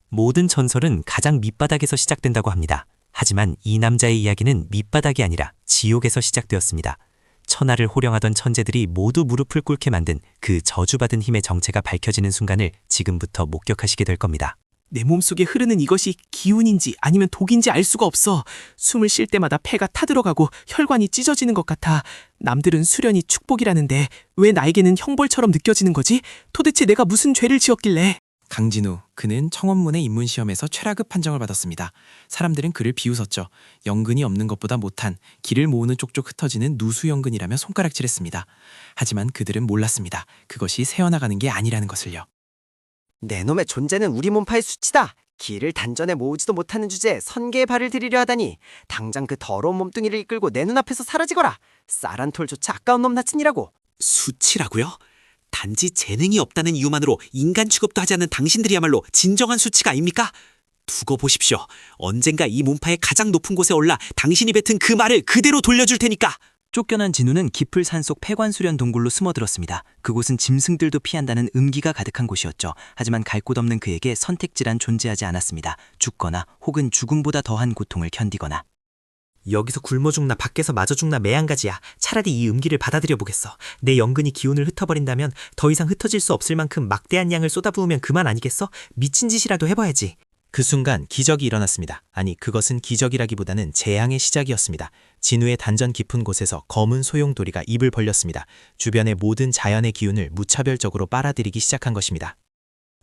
모든 전설은 가장 밑바닥에서 시작된다고 합니다. 하지만 이 남자의 이야기는 밑바닥이 아니라 지옥에서 시작되었습니다. 천하를 호령하던 천재들이 모두 무릎을 꿇게 만든 그 저주받은 힘의 정체가 밝혀지는 순간을 지금부터 목격하시게 될 겁니다. 내 몸속에 흐르는 이것이 기운인지 아니면 독인지 알 수가 없어. 숨을 쉴 때마다 폐가 타들어가고 혈관이 찢어지는 것 같아. 남들은 수련이 축복이라는데 왜 나에게는 형벌처럼 느껴지는 거지? 도대체 내가 무슨 죄를 지었길래? 강진우, 그는 청원문의 입문시험에서 최하급 판정을 받았습니다. 사람들은 그를 비웃었죠. 연근이 없는 것보다 못한, 기를 모으는 쪽쪽 흩어지는 누수연근이라며 손가락질했습니다. 하지만 그들은 몰랐습니다. 그것이 새어나가는 게 아니라는 것을요. 내 놈의 존재는 우리 몸파의 수치다. 기를 단전에 모으지도 못하는 주제에 선계의 발을 들이려 하다니. 당장 그 더러운 몸뚱이를 이끌고 내 눈앞에서 사라지거라. 쌀한 톨조차 아까운 놈 나친이라고. 수치라고요? 단지 재능이 없다는 이유만으로 인간 취급도 하지 않는 당신들이야말로 진정한 수치가 아닙니까? 두고 보십시오. 언젠가 이 문파의 가장 높은 곳에 올라 당신이 뱉은 그 말을 그대로 돌려줄 테니까. 쫓겨난 진우는 깊을 산속 폐관수련 동굴로 숨어들었습니다. 그곳은 짐승들도 피한다는 음기가 가득한 곳이었죠. 하지만 갈 곳 없는 그에게 선택지란 존재하지 않았습니다. 죽거나 혹은 죽음보다 더한 고통을 견디거나. 여기서 굶어 죽나 밖에서 마저 죽나 매한가지야. 차라리 이 음기를 받아들여 보겠어. 내 연근이 기운을 흩어버린다면 더 이상 흩어질 수 없을 만큼 막대한 양을 쏟아부으면 그만 아니겠어? 미친 짓이라도 해봐야지. 그 순간 기적이 일어났습니다. 아니, 그것은 기적이라기보다는 재앙의 시작이었습니다. 진우의 단전 깊은 곳에서 검은 소용돌이가 입을 벌렸습니다. 주변의 모든 자연의 기운을 무차별적으로 빨아들이기 시작한 것입니다.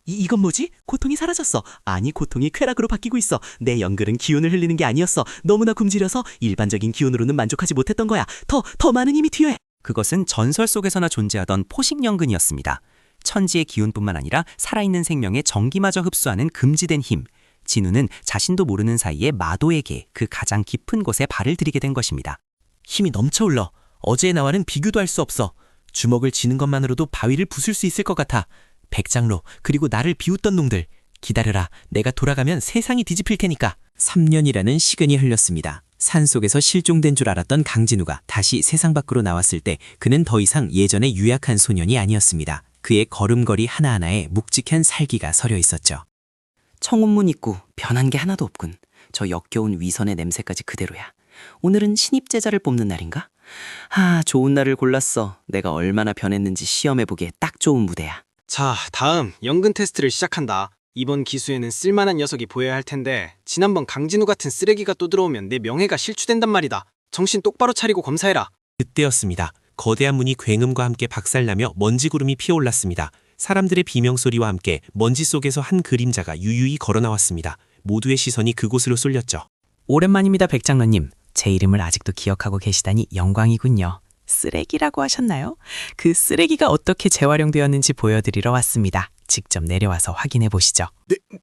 이건 뭐지? 고통이 사라졌어. 아니, 고통이 쾌락으로 바뀌고 있어. 내 연근은 기운을 흘리는 게 아니었어. 너무나 굶주려서 일반적인 기운으로는 만족하지 못했던 거야. 더 많은 힘이 필요해. 그것은 전설 속에서나 존재하던 포식연근이었습니다. 천지의 기운뿐만 아니라 살아있는 생명의 전기마저 흡수하는 금지된 힘. 진우는 자신도 모르는 사이에 마도에게 그 가장 깊은 곳에 발을 들이게 된 것입니다. 힘이 넘쳐 흘러. 어제의 나와는 비교도 할 수 없어. 주먹을 쥐는 것만으로도 바위를 부술 수 있을 것 같아. 백장로, 그리고 나를 비웃던 놈들. 기다려라. 내가 돌아가면 세상이 뒤집힐 테니까. 3년이라는 시간이 흘렀습니다. 산속에서 실종된 줄 알았던 강진우가 다시 세상 밖으로 나왔을 때 그는 더 이상 예전의 유약한 소년이 아니었습니다. 그의 걸음걸이 하나하나에 묵직한 살기가 서려 있었죠. 청운문 입구 변한 게 하나도 없군. 저 역겨운 위선의 냄새까지 그대로야. 오늘은 신입 제자를 뽑는 날인가? 좋은 날을 골랐어. 내가 얼마나 변했는지 시험해보기에 딱 좋은 무대야. 자, 다음 연근 테스트를 시작한다. 이번 기수에는 쓸만한 녀석이 보여야 할 텐데 지난번 강진우 같은 쓰레기가 또 들어오면 내 명예가 실추된단 말이다. 정신 똑바로 차리고 검사해라. 그때였습니다. 거대한 문이 굉음과 함께 박살나며 먼지구름이 피어올랐습니다. 사람들의 비명소리와 함께 먼지 속에서 한 그림자가 유유히 걸어나왔습니다. 모두의 시선이 그곳으로 쏠렸죠. 오랜만입니다, 백장로님. 제 이름을 아직도 기억하고 계시다니 영광이군요. 쓰레기라고 하셨나요? 그 쓰레기가 어떻게 재활용되었는지 보여드리러 왔습니다. 직접 내려와서 확인해 보시죠.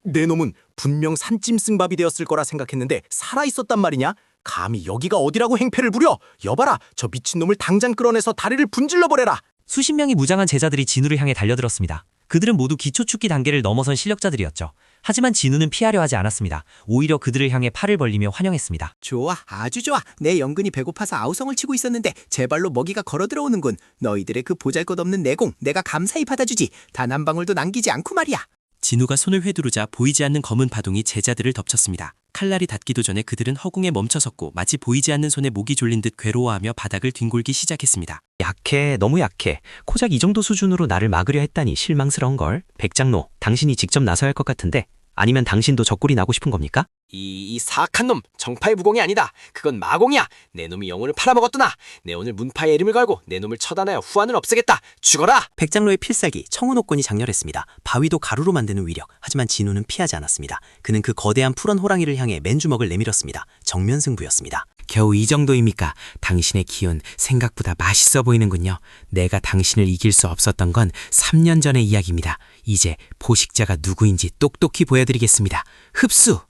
내 놈은 분명 산짐승밥이 되었을 거라 생각했는데 살아있었단 말이냐? 감히 여기가 어디라고 행패를 부려! 여봐라! 저 미친놈을 당장 끌어내서 다리를 분질러 버려라! 수십 명의 무장한 제자들이 진우를 향해 달려들었습니다. 그들은 모두 기초축기 단계를 넘어선 실력자들이었죠. 하지만 진우는 피하려 하지 않았습니다. 오히려 그들을 향해 팔을 벌리며 환영했습니다. 좋아, 아주 좋아. 내 연근이 배고파서 아우성을 치고 있었는데 제발로 먹이가 걸어 들어오는군. 너희들의 그 보잘것없는 내공 내가 감사히 받아주지. 단 한 방울도 남기지 않고 말이야. 진우가 손을 휘두르자 보이지 않는 검은 바둥이 제자들을 덮쳤습니다. 칼날이 닿기도 전에 그들은 허공에 멈춰섰고 마치 보이지 않는 손에 목이 졸린 듯 괴로워하며 바닥을 뒹굴기 시작했습니다. 약해, 너무 약해. 고작 이 정도 수준으로 나를 막으려 했다니 실망스러운걸. 백장로, 당신이 직접 나서야 할 것 같은데 아니면 당신도 적골이 나고 싶은 겁니까? 이 사악한 놈, 정파의 무공이 아니다. 그건 마공이야. 내 놈이 영혼을 팔아먹었구나. 내 오늘 문파의 이름을 걸고 내 놈을 처단하여 후환을 없애겠다. 죽어라! 백장로의 필살기 청운옥권이 장렬했습니다. 바위도 가루로 만드는 위력. 하지만 진우는 피하지 않았습니다. 그는 그 거대한 푸른 호랑이를 향해 맨주먹을 내밀었습니다. 정면 승부였습니다. 겨우 이 정도입니까? 당신의 기운 생각보다 맛있어 보이는군요. 내가 당신을 이길 수 없었던 건 3년 전의 이야기입니다. 이제 포식자가 누구인지 똑똑히 보여드리겠습니다. 흡수!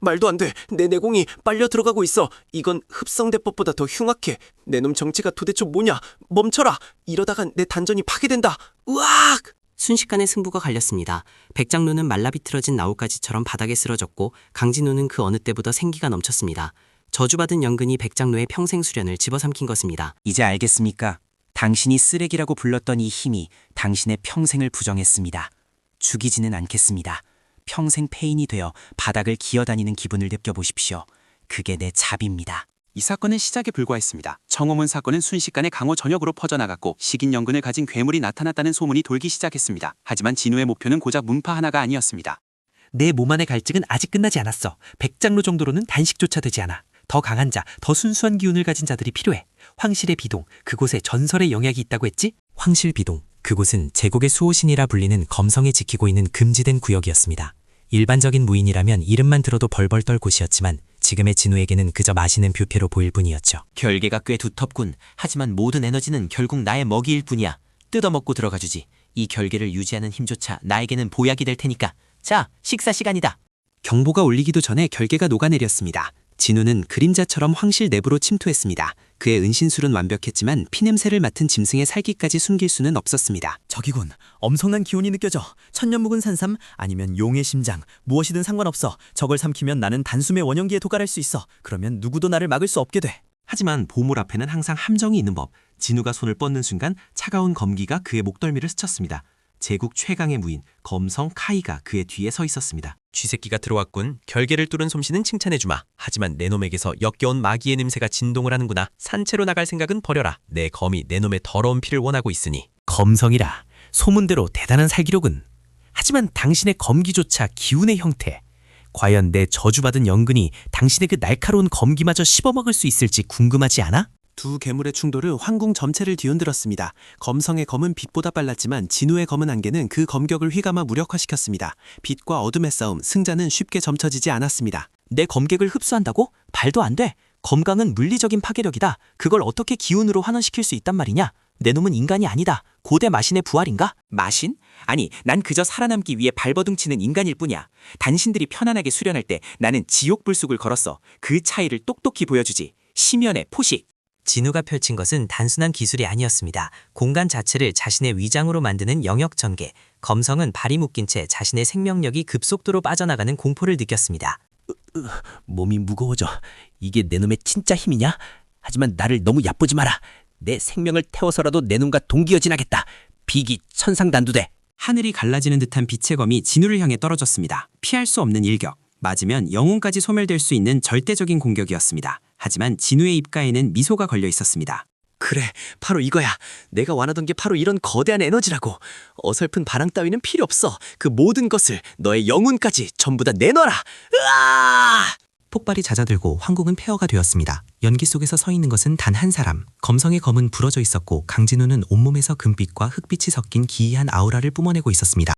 말도 안 돼. 내 내공이 빨려 들어가고 있어. 이건 흡성대법보다 더 흉악해. 내 놈 정체가 도대체 뭐냐? 멈춰라. 이러다간 내 단전이 파괴된다. 으악! 순식간에 승부가 갈렸습니다. 백장로는 말라비틀어진 나뭇가지처럼 바닥에 쓰러졌고 강진우는 그 어느 때보다 생기가 넘쳤습니다. 저주받은 연근이 백장로의 평생 수련을 집어삼킨 것입니다. 이제 알겠습니까? 당신이 쓰레기라고 불렀던 이 힘이 당신의 평생을 부정했습니다. 죽이지는 않겠습니다. 평생 폐인이 되어 바닥을 기어다니는 기분을 느껴보십시오. 그게 내 잡입니다. 이 사건은 시작에 불과했습니다. 청호문 사건은 순식간에 강호 전역으로 퍼져나갔고 식인 연근을 가진 괴물이 나타났다는 소문이 돌기 시작했습니다. 하지만 진우의 목표는 고작 문파 하나가 아니었습니다. 내 몸 안의 갈증은 아직 끝나지 않았어. 백장로 정도로는 단식조차 되지 않아. 더 강한 자, 더 순수한 기운을 가진 자들이 필요해. 황실의 비동, 그곳에 전설의 영약이 있다고 했지? 황실 비동, 그곳은 제국의 수호신이라 불리는 검성이 지키고 있는 금지된 구역이었습니다. 일반적인 무인이라면 이름만 들어도 벌벌 떨 곳이었지만 지금의 진우에게는 그저 마시는 뷰페로 보일 뿐이었죠. 결계가 꽤 두텁군. 하지만 모든 에너지는 결국 나의 먹이일 뿐이야. 뜯어먹고 들어가주지. 이 결계를 유지하는 힘조차 나에게는 보약이 될 테니까. 자, 식사 시간이다. 경보가 울리기도 전에 결계가 녹아내렸습니다. 진우는 그림자처럼 황실 내부로 침투했습니다. 그의 은신술은 완벽했지만 피냄새를 맡은 짐승의 살기까지 숨길 수는 없었습니다. 저기군. 엄청난 기운이 느껴져. 천년 묵은 산삼 아니면 용의 심장 무엇이든 상관없어. 저걸 삼키면 나는 단숨에 원형기에 도달할 수 있어. 그러면 누구도 나를 막을 수 없게 돼. 하지만 보물 앞에는 항상 함정이 있는 법. 진우가 손을 뻗는 순간 차가운 검기가 그의 목덜미를 스쳤습니다. 제국 최강의 무인 검성 카이가 그의 뒤에 서 있었습니다. 쥐새끼가 들어왔군. 결계를 뚫은 솜씨는 칭찬해주마. 하지만 내 놈에게서 역겨운 마귀의 냄새가 진동을 하는구나. 산채로 나갈 생각은 버려라. 내 검이 내 놈의 더러운 피를 원하고 있으니. 검성이라. 소문대로 대단한 살기력은. 하지만 당신의 검기조차 기운의 형태. 과연 내 저주받은 연근이 당신의 그 날카로운 검기마저 씹어먹을 수 있을지 궁금하지 않아? 두 괴물의 충돌은 황궁 전체를 뒤흔들었습니다. 검성의 검은 빛보다 빨랐지만 진우의 검은 안개는 그 검격을 휘감아 무력화시켰습니다. 빛과 어둠의 싸움, 승자는 쉽게 점쳐지지 않았습니다. 내 검객을 흡수한다고? 말도 안 돼. 검강은 물리적인 파괴력이다. 그걸 어떻게 기운으로 환원시킬 수 있단 말이냐? 내 놈은 인간이 아니다. 고대 마신의 부활인가? 마신? 아니, 난 그저 살아남기 위해 발버둥치는 인간일 뿐이야. 당신들이 편안하게 수련할 때 나는 지옥 불쑥을 걸었어. 그 차이를 똑똑히 보여주지. 심연의 포식. 진우가 펼친 것은 단순한 기술이 아니었습니다. 공간 자체를 자신의 위장으로 만드는 영역 전개. 검성은 발이 묶인 채 자신의 생명력이 급속도로 빠져나가는 공포를 느꼈습니다. 몸이 무거워져. 이게 내 놈의 진짜 힘이냐? 하지만 나를 너무 얕보지 마라. 내 생명을 태워서라도 내 놈과 동기어진하겠다. 비기 천상단두대. 하늘이 갈라지는 듯한 빛의 검이 진우를 향해 떨어졌습니다. 피할 수 없는 일격. 맞으면 영혼까지 소멸될 수 있는 절대적인 공격이었습니다. 하지만 진우의 입가에는 미소가 걸려 있었습니다. 그래, 바로 이거야. 내가 원하던 게 바로 이런 거대한 에너지라고. 어설픈 바람 따위는 필요 없어. 그 모든 것을, 너의 영혼까지 전부 다 내놔라. 으아! 폭발이 잦아들고 황궁은 폐허가 되었습니다. 연기 속에서 서 있는 것은 단 한 사람. 검성의 검은 부러져 있었고 강진우는 온몸에서 금빛과 흑빛이 섞인 기이한 아우라를 뿜어내고 있었습니다.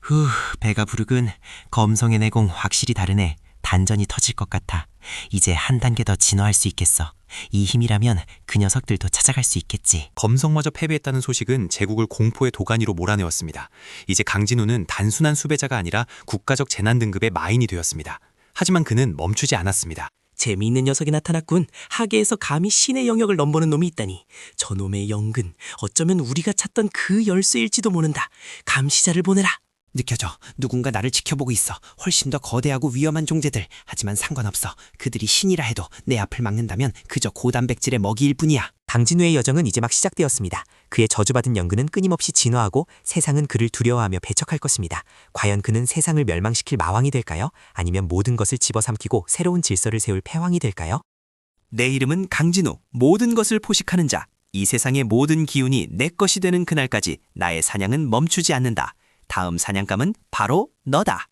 후, 배가 부르군. 검성의 내공 확실히 다르네. 단전이 터질 것 같아. 이제 한 단계 더 진화할 수 있겠어. 이 힘이라면 그 녀석들도 찾아갈 수 있겠지. 검성마저 패배했다는 소식은 제국을 공포의 도가니로 몰아내었습니다. 이제 강진우는 단순한 수배자가 아니라 국가적 재난 등급의 마인이 되었습니다. 하지만 그는 멈추지 않았습니다. 재미있는 녀석이 나타났군. 하계에서 감히 신의 영역을 넘보는 놈이 있다니. 저놈의 연근, 어쩌면 우리가 찾던 그 열쇠일지도 모른다. 감시자를 보내라. 느껴져. 누군가 나를 지켜보고 있어. 훨씬 더 거대하고 위험한 존재들. 하지만 상관없어. 그들이 신이라 해도 내 앞을 막는다면 그저 고단백질의 먹이일 뿐이야. 강진우의 여정은 이제 막 시작되었습니다. 그의 저주받은 연근은 끊임없이 진화하고 세상은 그를 두려워하며 배척할 것입니다. 과연 그는 세상을 멸망시킬 마왕이 될까요? 아니면 모든 것을 집어삼키고 새로운 질서를 세울 패왕이 될까요? 내 이름은 강진우. 모든 것을 포식하는 자. 이 세상의 모든 기운이 내 것이 되는 그날까지 나의 사냥은 멈추지 않는다. 다음 사냥감은 바로 너다.